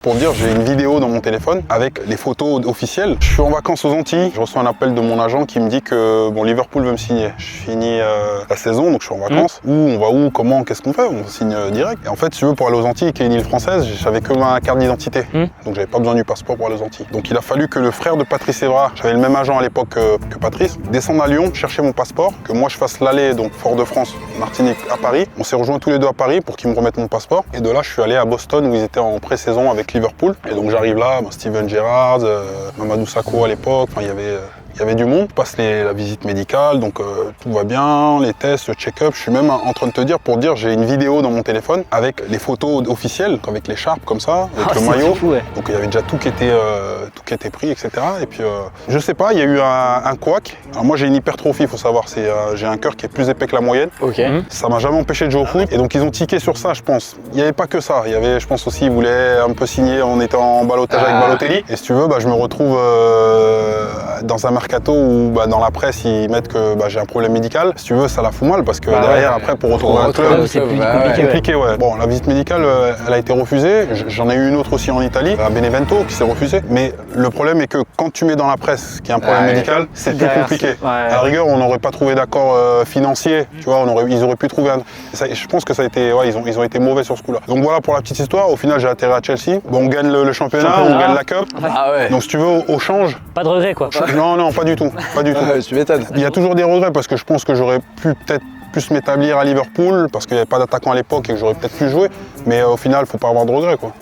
Pour dire, j'ai une vidéo dans mon téléphone avec les photos officielles. Je suis en vacances aux Antilles, je reçois un appel de mon agent qui me dit que bon, Liverpool veut me signer. Je finis la saison, donc je suis en vacances. On va où, comment, qu'est-ce qu'on fait? On signe direct. Et en fait, si tu veux, pour aller aux Antilles, qui est une île française, j'avais que ma carte d'identité. Donc j'avais pas besoin du passeport pour aller aux Antilles. Donc il a fallu que le frère de Patrice Evra, j'avais le même agent à l'époque que Patrice, descende à Lyon, chercher mon passeport, que moi je fasse l'aller, donc Fort-de-France, Martinique à Paris. On s'est rejoints tous les deux à Paris pour qu'ils me remettent mon passeport. Et de là, je suis allé à Boston où ils étaient en pré-saison avec Liverpool. Et donc j'arrive là, Steven Gerrard, Mamadou Sakho à l'époque, il y avait du monde. Je passe la visite médicale, donc tout va bien, les tests, le check-up. Je suis même en train de te dire, j'ai une vidéo dans mon téléphone avec les photos officielles, avec l'écharpe comme ça, avec le maillot. Fou, ouais. Donc il y avait déjà tout qui était pris, etc. Et puis je sais pas, il y a eu un couac. Alors moi j'ai une hypertrophie, il faut savoir, j'ai un cœur qui est plus épais que la moyenne. Ok. Ça m'a jamais empêché de jouer au foot. Et donc ils ont tiqué sur ça, je pense. Il n'y avait pas que ça. Il y avait, je pense aussi, ils voulaient un peu signer en étant en ballottage avec Balotelli. Et si tu veux, je me retrouve dans un mercato où dans la presse ils mettent que j'ai un problème médical. Si tu veux, ça la fout mal parce que derrière, après, pour retrouver un club, c'est plus compliqué. Ouais. Bon, la visite médicale, elle a été refusée. J'en ai eu une autre aussi en Italie, à Benevento, qui s'est refusée. Mais le problème est que quand tu mets dans la presse qu'il y a un problème médical, c'est plus compliqué. À la rigueur, on n'aurait pas trouvé d'accord financier. Tu vois, ils auraient pu trouver un. Je pense que ça a été, ils ont été mauvais sur ce coup-là. Donc voilà pour la petite histoire. Au final, j'ai atterri à Chelsea. Bon, on gagne le championnat, on gagne la Cup. Donc si tu veux, au change. Pas de regret quoi. Non, pas du tout. Pas du tout. Tu m'étonnes. Il y a toujours des regrets parce que je pense que j'aurais pu peut-être plus m'établir à Liverpool parce qu'il n'y avait pas d'attaquant à l'époque et que j'aurais peut-être pu jouer. Mais au final, il ne faut pas avoir de regrets, quoi.